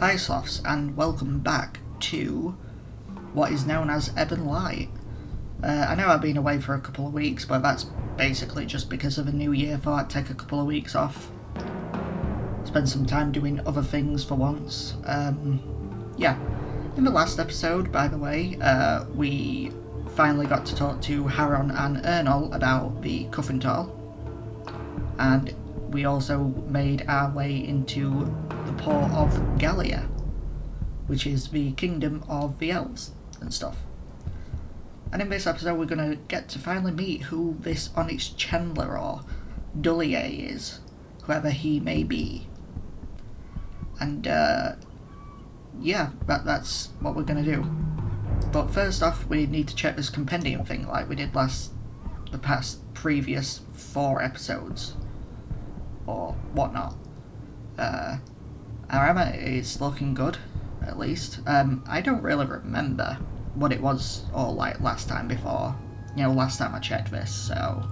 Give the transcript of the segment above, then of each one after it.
Hi Sloths, and welcome back to what is known as Ebon Light. I know I've been away for a couple of weeks, but that's basically just because of a new year. Thought I'd take a couple of weeks off, spend some time doing other things for once. Yeah, in the last episode, by the way, we finally got to talk to Haron and Ernol about the Cuffental, and we also made our way into the port of Gha'alia, which is the kingdom of the elves and stuff. And in this episode we're going to get to finally meet who this Onyx Chandler or Duliae is, whoever he may be. And yeah, that's what we're going to do. But first off, we need to check this compendium thing like we did the previous 4 episodes or whatnot. Our armor is looking good, at least. I don't really remember what it was all like last time last time I checked this, so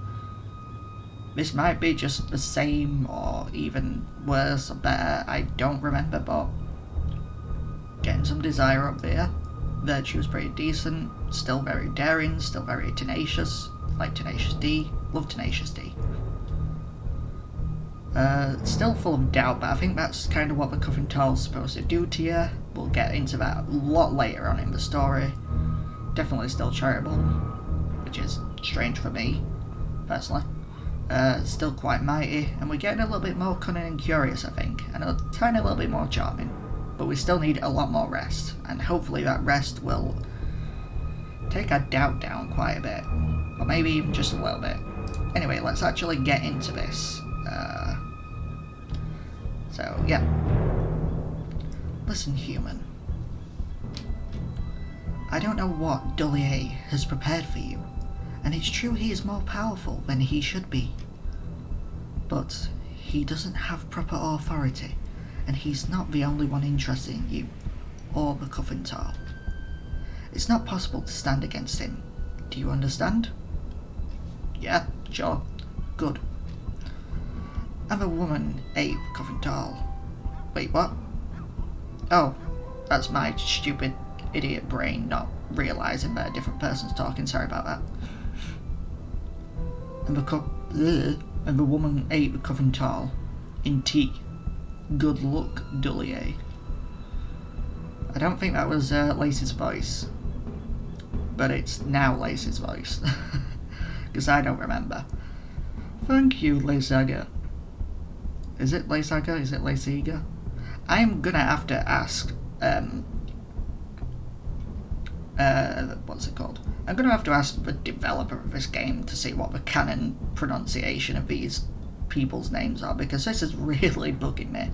this might be just the same or even worse or better. I don't remember, but getting some desire up there. Virtue's pretty decent, still very daring, still very tenacious, like Tenacious D. Love Tenacious D. Still full of doubt, but I think that's kind of what the Cuffental's supposed to do to you. We'll get into that a lot later on in the story. Definitely still charitable, which is strange for me, personally. Still quite mighty, and we're getting a little bit more cunning and curious, I think, and a tiny little bit more charming. But we still need a lot more rest, and hopefully that rest will take our doubt down quite a bit, or maybe even just a little bit. Anyway, let's actually get into this. So, yeah. Listen, human. I don't know what Duliae has prepared for you, and it's true he is more powerful than he should be. But he doesn't have proper authority, and he's not the only one interested in you, or the Cuffental. It's not possible to stand against him. Do you understand? Yeah, sure. Good. I'm a woman, Abe Cuffental. Wait, what? Oh, that's my stupid idiot brain not realising that a different person's talking. Sorry about that. And the woman Abe Cuffental in tea. Good luck, Duliae. I don't think that was Lacey's voice, but it's now Lacey's voice, because I don't remember. Thank you, Laceaga. Is it Laceaga? Is it Laceaga? I'm gonna have to ask, what's it called? I'm gonna have to ask the developer of this game to see what the canon pronunciation of these people's names are, because this is really bugging me.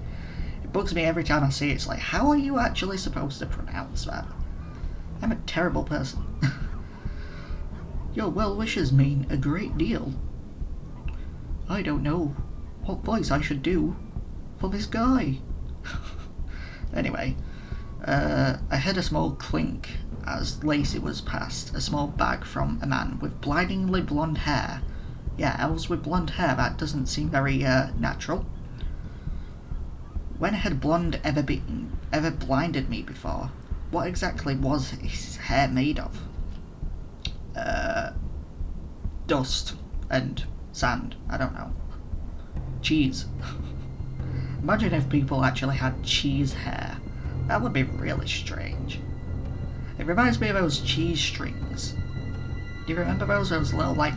It bugs me every time I see it. It's like, how are you actually supposed to pronounce that? I'm a terrible person. Your well wishes mean a great deal. I don't know what voice I should do for this guy. Anyway, I heard a small clink as Lacey was passed, a small bag from a man with blindingly blonde hair. Yeah, elves with blonde hair, that doesn't seem very natural. When had blonde ever blinded me before? What exactly was his hair made of? Dust and sand, I don't know. Cheese. Imagine if people actually had cheese hair. That would be really strange. It reminds me of those cheese strings. Do you remember those? Those little like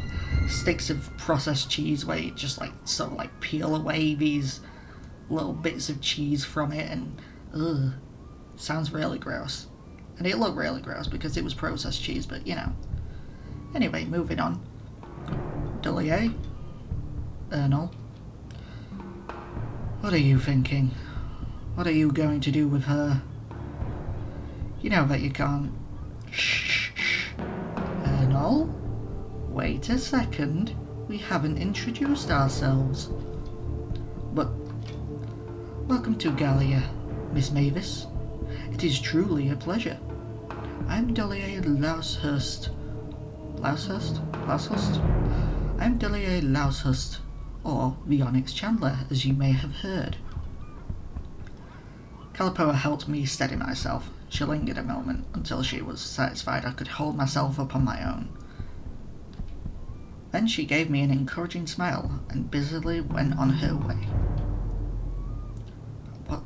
sticks of processed cheese where you just like sort of like peel away these little bits of cheese from it, and ugh, sounds really gross. And it looked really gross because it was processed cheese, but you know. Anyway, moving on. Duliae? Ernol? What are you thinking? What are you going to do with her? You know that you can't. Shh. Ernol? Wait a second. We haven't introduced ourselves. But welcome to Gha'alia, Miss Mavis. It is truly a pleasure. I'm Duliae Lousehurst. I'm Duliae Lousehurst, or the Onyx Chandler, as you may have heard. Calipoa helped me steady myself. She lingered a moment until she was satisfied I could hold myself up on my own. Then she gave me an encouraging smile and busily went on her way.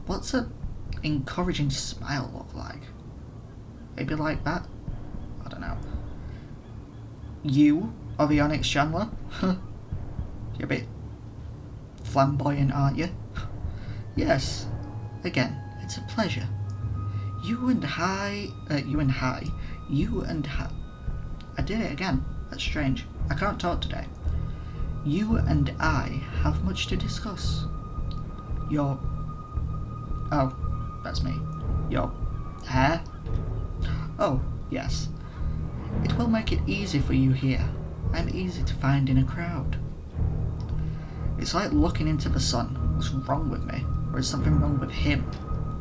What's an encouraging smile look like? Maybe like that? I don't know. You are the Onyx Chandler? You're a bit flamboyant, aren't you? Yes. Again, it's a pleasure. You and I... I did it again. That's strange. I can't talk today. You and I have much to discuss. Your... Oh, that's me. Your hair? Oh, yes. It will make it easy for you here. I'm easy to find in a crowd. It's like looking into the sun. What's wrong with me? Or is something wrong with him?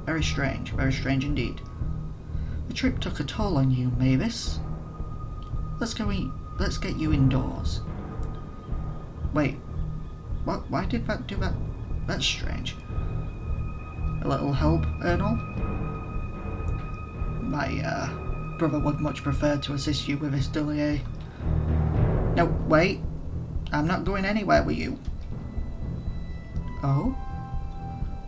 Very strange indeed. The trip took a toll on you, Mavis. Let's get you indoors. Wait, what? Why did that do that? That's strange. A little help, Ernol? My brother would much prefer to assist you with this Duliae. No, wait. I'm not going anywhere with you. Oh?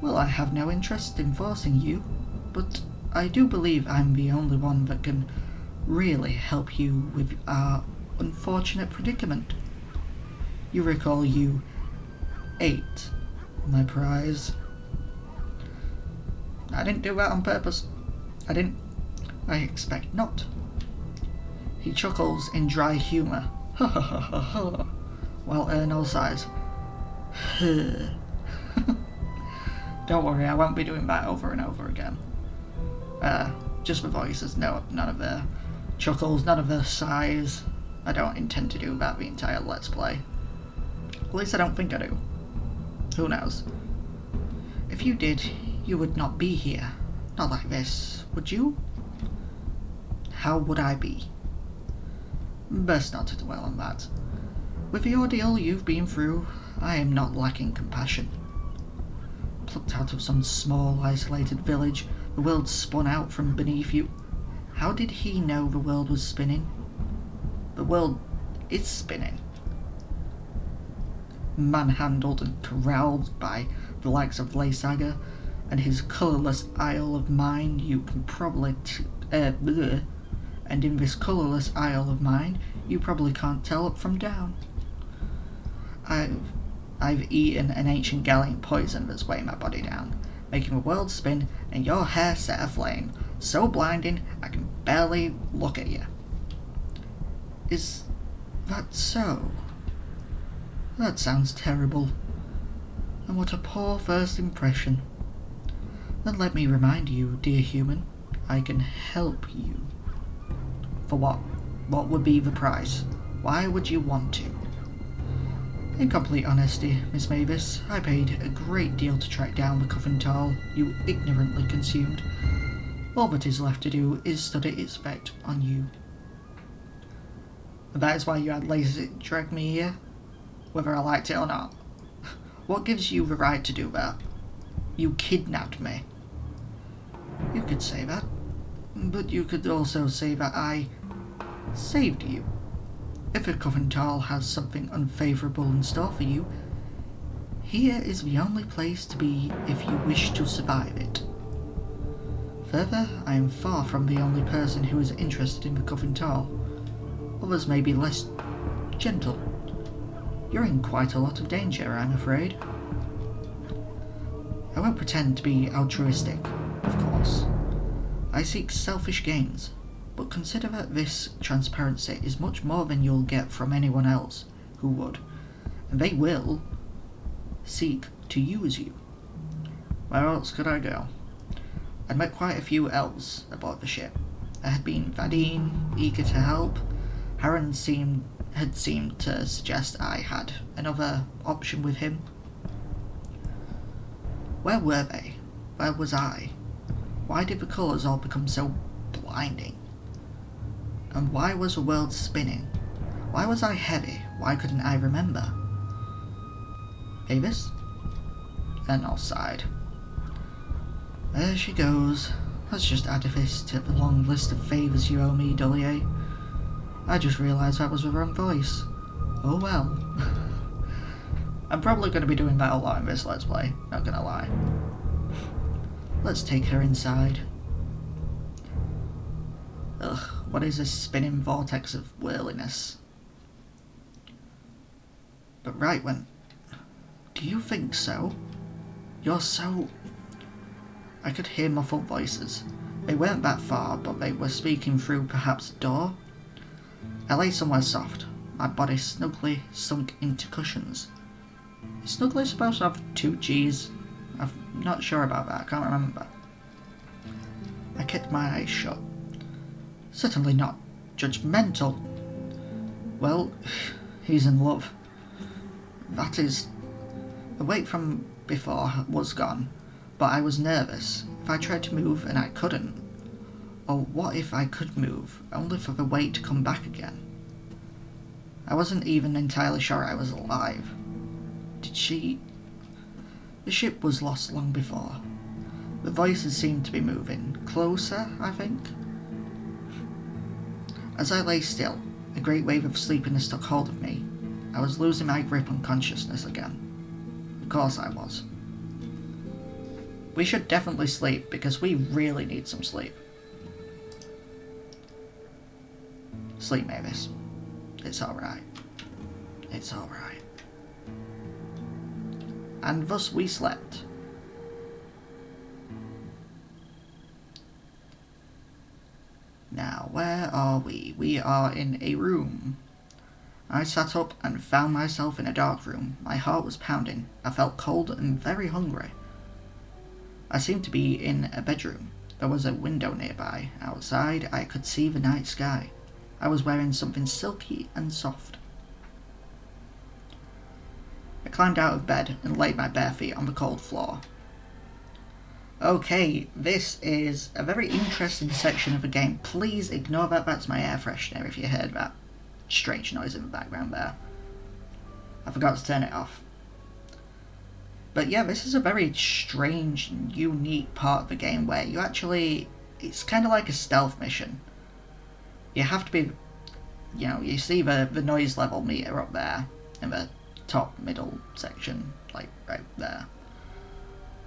Well, I have no interest in forcing you, but I do believe I'm the only one that can really help you with our unfortunate predicament. You recall you ate my prize. I didn't do that on purpose. I expect not. He chuckles in dry humour. Ha ha ha ha ha. While Ernol sighs. Don't worry, I won't be doing that over and over again. Just the voices, none of the chuckles, none of the sighs. I don't intend to do that the entire Let's Play. At least I don't think I do. Who knows? If you did, you would not be here. Not like this, would you? How would I be? Best not to dwell on that. With the ordeal you've been through, I am not lacking compassion. Plucked out of some small, isolated village, the world spun out from beneath you. How did he know the world was spinning? The world is spinning. Manhandled and corralled by the likes of Laysaga and his colourless Isle of Mine, you can probably... and in this colourless Isle of Mine, you probably can't tell up from down. I've eaten an ancient Gallian poison that's weighing my body down, making the world spin and your hair set aflame, so blinding I can barely look at you. Is that so? That sounds terrible. And what a poor first impression. Then let me remind you, dear human, I can help you. For what? What would be the price? Why would you want to? In complete honesty, Miss Mavis, I paid a great deal to track down the Covental you ignorantly consumed. All that is left to do is study its effect on you. And that is why you had lazy drag me here, whether I liked it or not. What gives you the right to do that? You kidnapped me. You could say that, but you could also say that I saved you. If a Covental has something unfavourable in store for you, here is the only place to be if you wish to survive it. Further, I am far from the only person who is interested in the Covental. Others may be less gentle. You're in quite a lot of danger, I'm afraid. I won't pretend to be altruistic, of course. I seek selfish gains, but consider that this transparency is much more than you'll get from anyone else who would, and they will, seek to use you. Where else could I go? I'd met quite a few elves aboard the ship. There had been Vadine, eager to help. Harren had seemed to suggest I had another option with him. Where were they? Where was I? Why did the colours all become so blinding? And why was the world spinning? Why was I heavy? Why couldn't I remember? Mavis? Ernol sighed. There she goes. Let's just add this to the long list of favours you owe me, Duliae. I just realised that was the wrong voice. Oh well. I'm probably going to be doing that a lot in this Let's Play, not gonna lie. Let's take her inside. Ugh, what is this spinning vortex of whirliness? But right when... Do you think so? You're so... I could hear muffled voices. They weren't that far, but they were speaking through perhaps a door. I lay somewhere soft, my body snugly sunk into cushions. Is snugly supposed to have 2 G's? I'm not sure about that, I can't remember. I kept my eyes shut. Certainly not judgmental. Well, he's in love. That is... The weight from before was gone, but I was nervous. If I tried to move and I couldn't, or what if I could move, only for the weight to come back again? I wasn't even entirely sure I was alive. Did she... The ship was lost long before. The voices seemed to be moving. Closer, I think? As I lay still, a great wave of sleepiness took hold of me. I was losing my grip on consciousness again. Of course I was. We should definitely sleep, because we really need some sleep. Sleep, Mavis. It's alright. It's alright. And thus we slept. Now, where are we? We are in a room. I sat up and found myself in a dark room. My heart was pounding. I felt cold and very hungry. I seemed to be in a bedroom. There was a window nearby. Outside, I could see the night sky. I was wearing something silky and soft. I climbed out of bed and laid my bare feet on the cold floor. Okay, this is a very interesting section of the game. Please ignore that, that's my air freshener if you heard that strange noise in the background there. I forgot to turn it off. But yeah, this is a very strange and unique part of the game where you actually... It's kind of like a stealth mission. You have to be... You know, you see the noise level meter up there in the top middle section, like right there.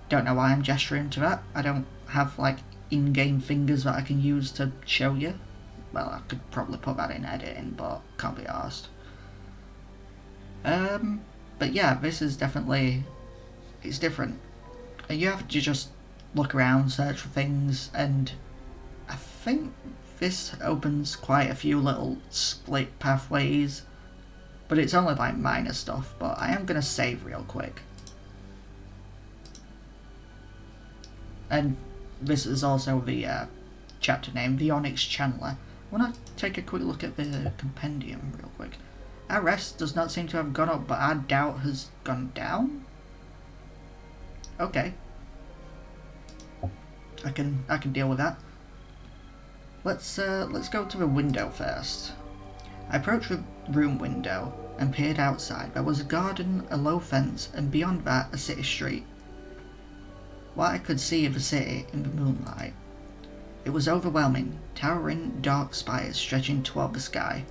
Don't know why I'm gesturing to that. I don't have like in-game fingers that I can use to show you. Well, I could probably put that in editing, but can't be arsed. But yeah, this is definitely... It's different. And you have to just look around, search for things, and I think this opens quite a few little split pathways. But it's only like minor stuff, but I am going to save real quick. And this is also the chapter name, the Onyx Chandler. I want to take a quick look at the compendium real quick. Our rest does not seem to have gone up, but our doubt has gone down? Okay. I can deal with that. Let's go to the window first. I approached the room window and peered outside. There was a garden, a low fence, and beyond that a city street. What I could see of the city in the moonlight. It was overwhelming, towering dark spires stretching toward the sky,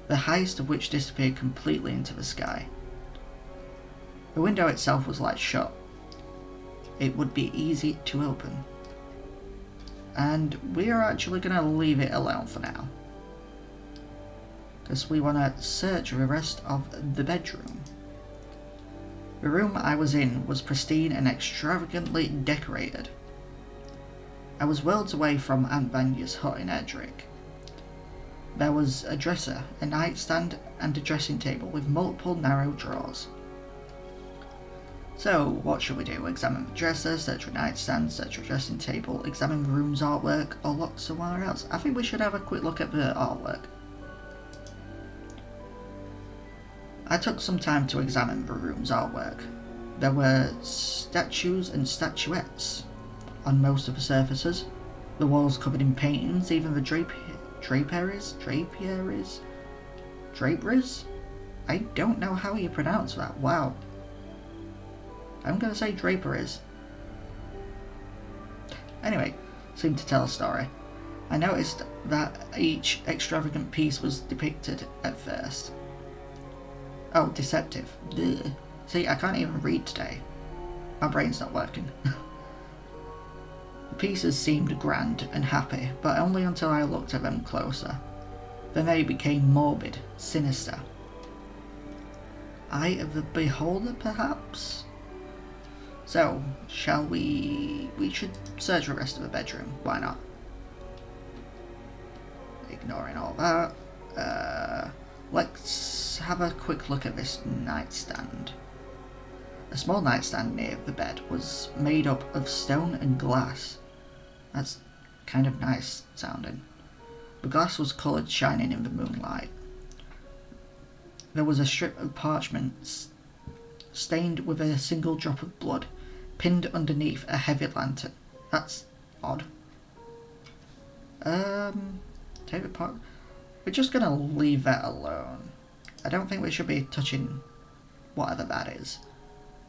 the highest of which disappeared completely into the sky. The window itself was like shut. It would be easy to open. And we are actually going to leave it alone for now, because we want to search the rest of the bedroom. The room I was in was pristine and extravagantly decorated. I was worlds away from Aunt Vanya's hut in Edric. There was a dresser, a nightstand, and a dressing table with multiple narrow drawers. So, what should we do? Examine the dresser, search for nightstand, search for dressing table, examine the room's artwork, or look somewhere else? I think we should have a quick look at the artwork. I took some time to examine the room's artwork. There were statues and statuettes on most of the surfaces, the walls covered in paintings, even the draperies? I don't know how you pronounce that, wow. I'm going to say draperies. Anyway, seemed to tell a story. I noticed that each extravagant piece was depicted at first. Oh, deceptive. Ugh. See, I can't even read today. My brain's not working. The pieces seemed grand and happy, but only until I looked at them closer. Then they became morbid, sinister. Eye of the beholder, perhaps? So, shall we... We should search the rest of the bedroom. Why not? Ignoring all that. Let's have a quick look at this nightstand. A small nightstand near the bed was made up of stone and glass. That's kind of nice sounding. The glass was coloured, shining in the moonlight. There was a strip of parchment stained with a single drop of blood, pinned underneath a heavy lantern. That's odd. Take apart. We're just gonna leave that alone. I don't think we should be touching whatever that is.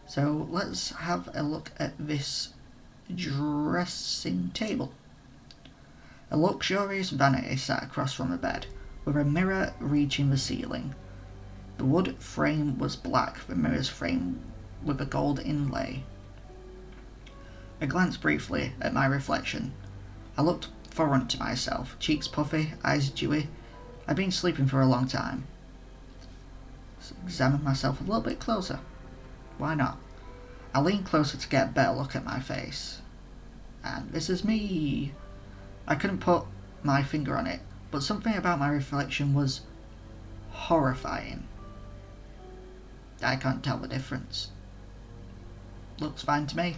So let's have a look at this dressing table. A luxurious vanity sat across from the bed, with a mirror reaching the ceiling. The wood frame was black, the mirror's frame with a gold inlay. I glanced briefly at my reflection. I looked foreign to myself, cheeks puffy, eyes dewy. I'd been sleeping for a long time. So examine myself a little bit closer. Why not? I leaned closer to get a better look at my face. And this is me. I couldn't put my finger on it, but something about my reflection was horrifying. I can't tell the difference. Looks fine to me.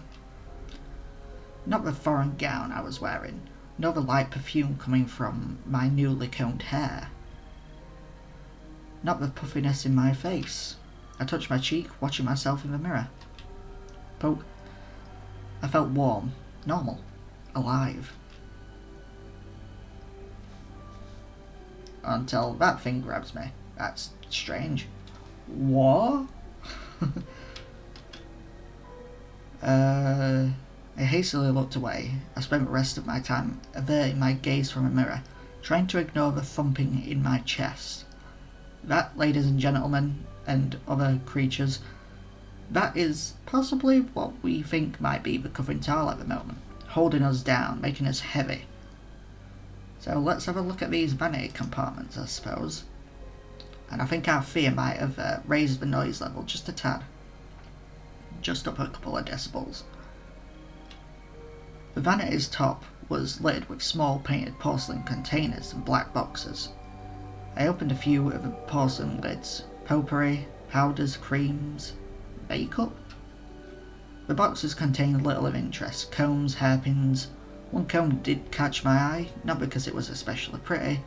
Not the foreign gown I was wearing, nor the light perfume coming from my newly combed hair. Not the puffiness in my face. I touched my cheek, watching myself in the mirror. Poke. I felt warm, normal, alive. Until that thing grabs me. That's strange. What? I hastily looked away. I spent the rest of my time averting my gaze from a mirror, trying to ignore the thumping in my chest. That, ladies and gentlemen, and other creatures, that is possibly what we think might be the covering towel at the moment, holding us down, making us heavy. So let's have a look at these vanity compartments, I suppose. And I think our fear might have raised the noise level just a tad. Just up a couple of decibels. The vanity's top was littered with small painted porcelain containers and black boxes. I opened a few of the porcelain lids. Potpourri, powders, creams, makeup? The boxes contained little of interest. Combs, hairpins. One comb did catch my eye, not because it was especially pretty,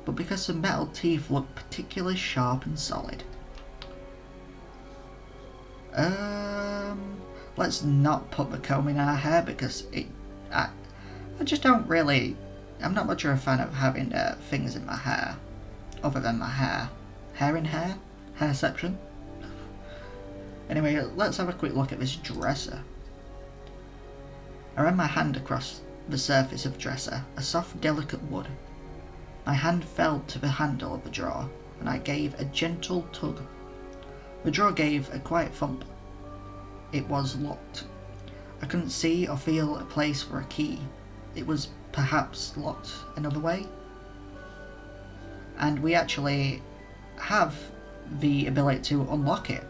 but because the metal teeth looked particularly sharp and solid. Let's not put the comb in our hair because I just don't really, I'm not much of a fan of having things in my hair, other than my hair. Hair in hair? Hairception? Anyway, let's have a quick look at this dresser. I ran my hand across the surface of the dresser, a soft, delicate wood. My hand fell to the handle of the drawer, and I gave a gentle tug. The drawer gave a quiet thump. It was locked. I couldn't see or feel a place for a key. It was perhaps locked another way. And we actually have the ability to unlock it.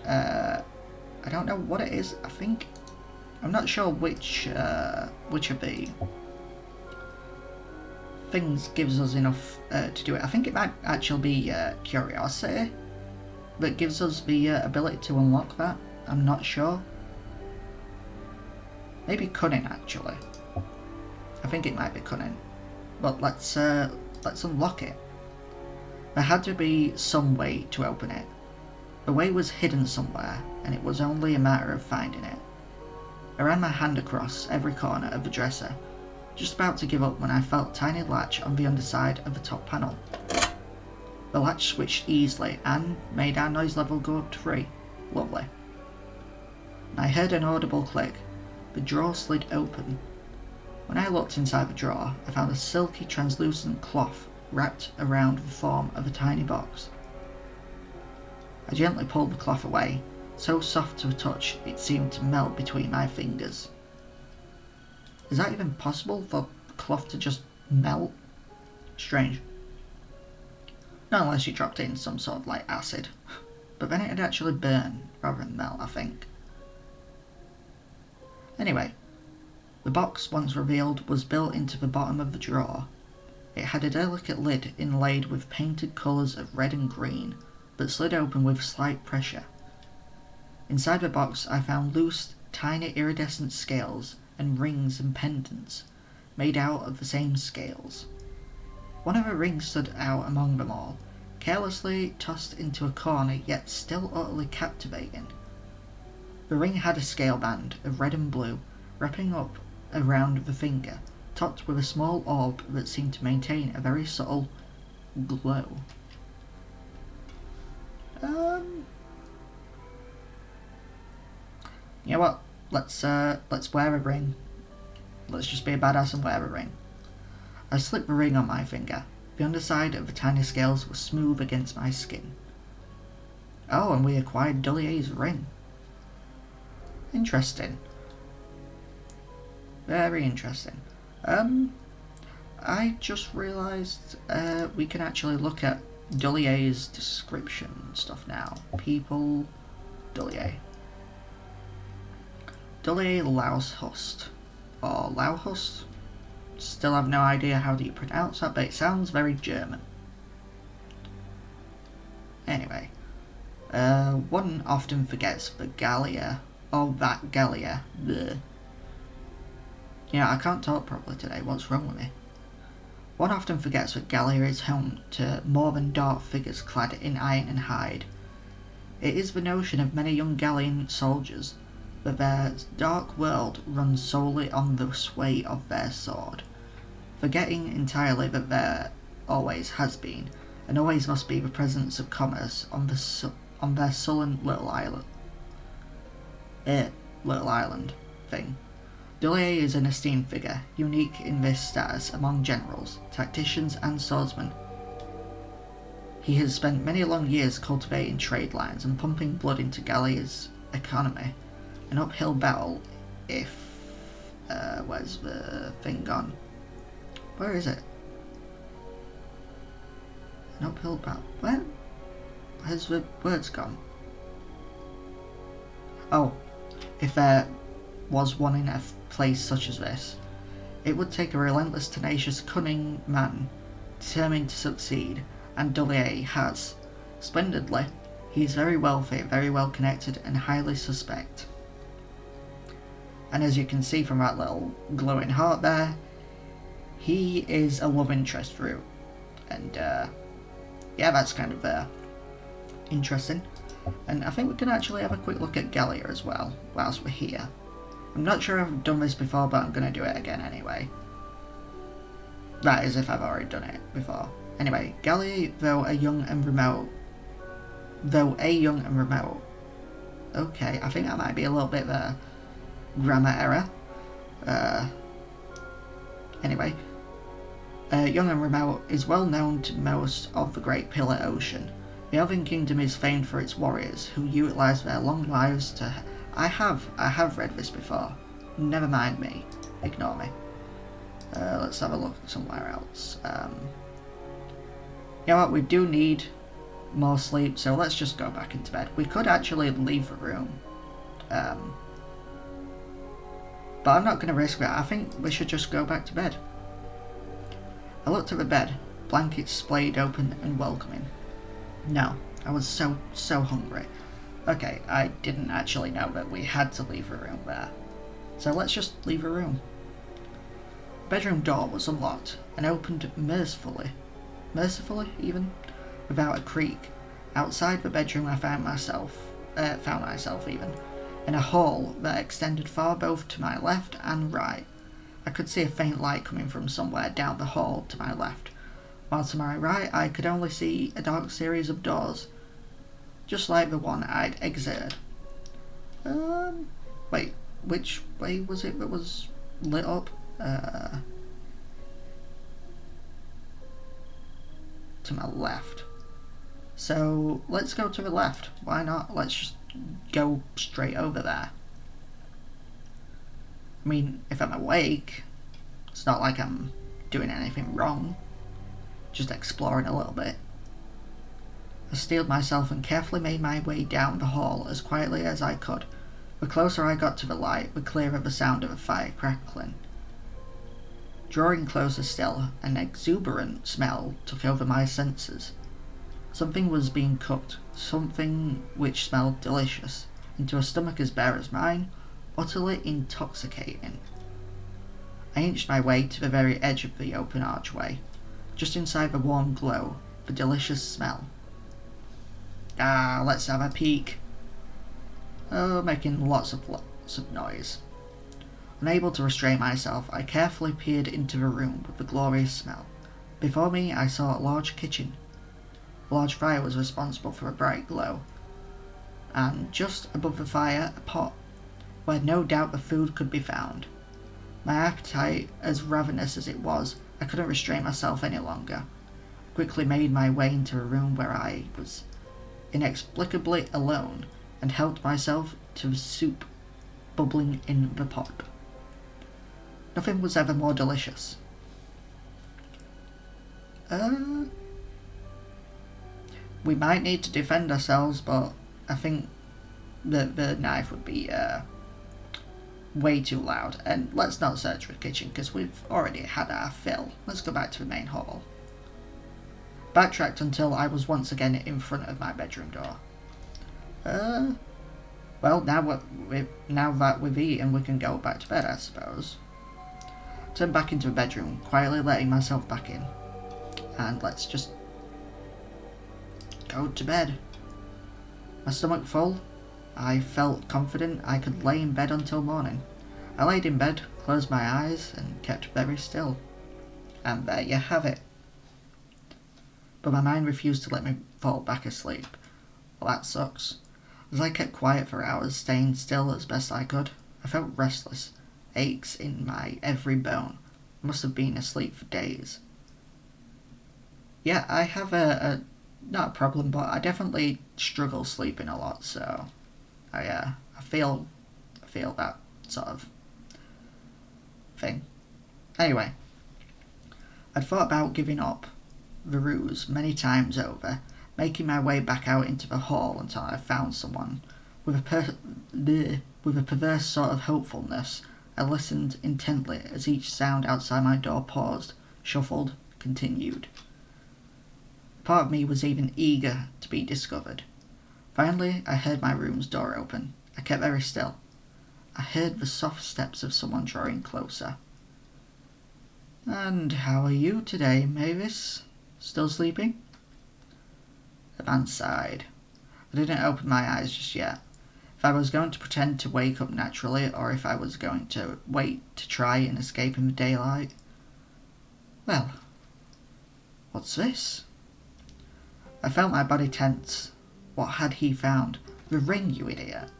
I don't know what it is. I'm not sure which of the things gives us enough to do it. I think it might actually be curiosity that gives us the ability to unlock that. I'm not sure. Maybe cunning, actually. I think it might be cunning. But let's unlock it. There had to be some way to open it. The way was hidden somewhere, and it was only a matter of finding it. I ran my hand across every corner of the dresser, just about to give up when I felt a tiny latch on the underside of the top panel. The latch switched easily and made our noise level go up to 3. Lovely. I heard an audible click. The drawer slid open, When I looked inside the drawer, I found a silky, translucent cloth wrapped around the form of a tiny box. I gently pulled the cloth away, so soft to the touch it seemed to melt between my fingers. Is that even possible for cloth to just melt? Strange. Not unless you dropped it in some sort of like acid. But then it'd actually burn rather than melt, I think. Anyway, the box, once revealed, was built into the bottom of the drawer. It had a delicate lid inlaid with painted colours of red and green, but slid open with slight pressure. Inside the box I found loose, tiny iridescent scales and rings and pendants, made out of the same scales. One of the rings stood out among them all, carelessly tossed into a corner yet still utterly captivating. The ring had a scale band of red and blue, wrapping up around the finger, topped with a small orb that seemed to maintain a very subtle glow. You know what? Let's wear a ring. Let's just be a badass and wear a ring. I slipped the ring on my finger. The underside of the tiny scales was smooth against my skin. Oh, and we acquired Duliae's ring. Interesting. Very interesting. I just realised we can actually look at Duliae's description stuff now. People, Duliae. Duliae Laushust, or Lauhust. Still have no idea how do you pronounce that, but it sounds very German. Anyway, one often forgets the Gha'alia, or that Gha'alia, bleh. Yeah, I can't talk properly today, what's wrong with me? One often forgets that Gha'alia is home to more than dark figures clad in iron and hide. It is the notion of many young Gha'alian soldiers that their dark world runs solely on the sway of their sword, forgetting entirely that there always has been, and always must be, the presence of commerce on their sullen little island thing. Duliae is an esteemed figure, unique in this status among generals, tacticians and swordsmen. He has spent many long years cultivating trade lines and pumping blood into Gha'alia's economy. An uphill battle if... where's the thing gone? Where is it? An uphill battle. Where? Where's the words gone? Oh, if there was one in a place such as this, it would take a relentless, tenacious, cunning man determined to succeed, and Duliae has. Splendidly. He is very wealthy, very well connected, and highly suspect. And as you can see from that little glowing heart there, he is a love interest route. And yeah, that's kind of interesting. And I think we can actually have a quick look at Gha'alia as well, whilst we're here. I'm not sure I've done this before, but I'm going to do it again anyway. That is if I've already done it before. Anyway, Gha'alia, though a young and remote... Okay, I think that might be a little bit of a grammar error. Anyway, young and remote is well known to most of the Great Pillar Ocean. The Elven Kingdom is famed for its warriors, who utilise their long lives to... I have read this before. Never mind me. Ignore me. Let's have a look somewhere else. You know what, we do need more sleep, so let's just go back into bed. We could actually leave the room. But I'm not going to risk that. I think we should just go back to bed. I looked at the bed, blankets splayed open and welcoming. No, I was so hungry. Okay, I didn't actually know that we had to leave the room there. So let's just leave the room. The bedroom door was unlocked and opened mercifully even, without a creak. Outside the bedroom I found myself even, in a hall that extended far both to my left and right. I could see a faint light coming from somewhere down the hall to my left, while to my right I could only see a dark series of doors, just like the one I'd exited. Wait, which way was it that was lit up? to my left. So let's go to the left. Why not? Let's just go straight over there. I mean, if I'm awake, it's not like I'm doing anything wrong. Just exploring a little bit. I steeled myself and carefully made my way down the hall as quietly as I could. The closer I got to the light, the clearer the sound of a fire crackling. Drawing closer still, an exuberant smell took over my senses. Something was being cooked, something which smelled delicious, into a stomach as bare as mine, utterly intoxicating. I inched my way to the very edge of the open archway, just inside the warm glow, the delicious smell. Let's have a peek. Oh, making lots of noise. Unable to restrain myself, I carefully peered into the room with the glorious smell. Before me, I saw a large kitchen. A large fire was responsible for a bright glow, and just above the fire, a pot, where no doubt the food could be found. My appetite, as ravenous as it was, I couldn't restrain myself any longer. I quickly made my way into a room where I was inexplicably alone, and helped myself to the soup bubbling in the pot. Nothing was ever more delicious. We might need to defend ourselves, but I think the knife would be way too loud. And let's not search for the kitchen, because we've already had our fill. Let's go back to the main hall. Backtracked until I was once again in front of my bedroom door. Well, now that we've eaten, we can go back to bed, I suppose. Turned back into the bedroom, quietly letting myself back in. And let's just go to bed. My stomach full, I felt confident I could lay in bed until morning. I laid in bed, closed my eyes, and kept very still. And there you have it. But my mind refused to let me fall back asleep. Well, that sucks. As I kept quiet for hours, staying still as best I could, I felt restless, aches in my every bone. I must have been asleep for days. Yeah, I have not a problem, but I definitely struggle sleeping a lot, so I feel that sort of thing. Anyway, I'd thought about giving up the ruse many times over, making my way back out into the hall until I found someone. With a perverse sort of hopefulness, I listened intently as each sound outside my door paused, shuffled, continued. Part of me was even eager to be discovered. Finally, I heard my room's door open. I kept very still. I heard the soft steps of someone drawing closer. "And how are you today, Mavis? Still sleeping?" The man sighed. I didn't open my eyes just yet. If I was going to pretend to wake up naturally, or if I was going to wait to try and escape in the daylight. "Well, what's this?" I felt my body tense. What had he found? The ring, you idiot.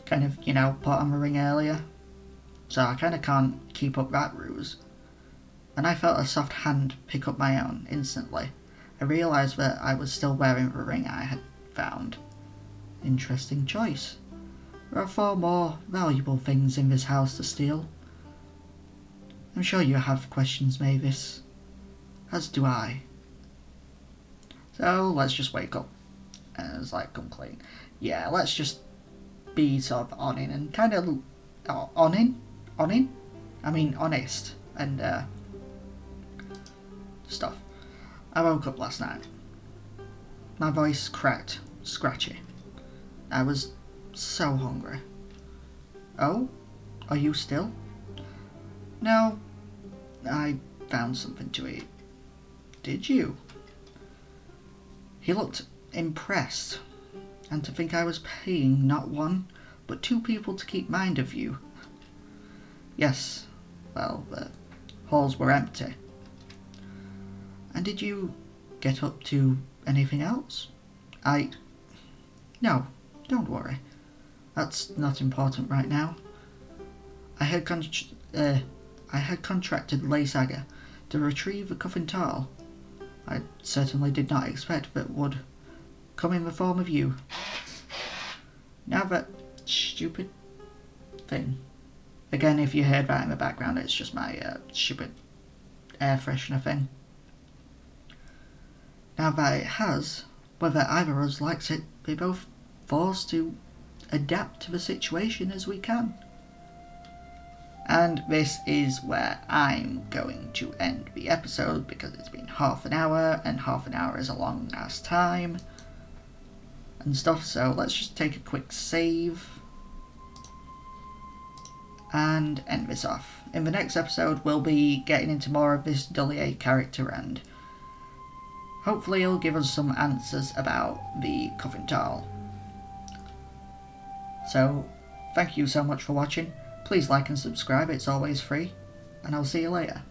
Kind of, put on the ring earlier. So I kind of can't keep up that ruse. And I felt a soft hand pick up my own instantly. I realised that I was still wearing the ring I had found. Interesting choice. There are 4 more valuable things in this house to steal. I'm sure you have questions, Mavis. As do I. So let's just wake up. And it's like, come clean. Yeah, let's just be sort of on in and kind of I mean honest and stuff. I woke up last night. My voice cracked, scratchy. I was so hungry. "Oh? Are you still?" "No. I found something to eat." "Did you?" He looked impressed. And to think I was paying not 1, but 2 people to keep mind of you. Yes. Well, the halls were empty. "And did you get up to anything else?" No, don't worry. That's not important right now. I had contracted Laysaga to retrieve a coffin tile. I certainly did not expect that would come in the form of you. Now that stupid thing. Again, if you heard that in the background, it's just my stupid air freshener thing. Now that it has, whether either of us likes it, we're both forced to adapt to the situation as we can. And this is where I'm going to end the episode, because it's been half an hour, and half an hour is a long ass time and stuff, so let's just take a quick save and end this off. In the next episode we'll be getting into more of this Duliae character, and hopefully he'll give us some answers about the coffin tile. So thank you so much for watching. Please like and subscribe, it's always free, and I'll see you later.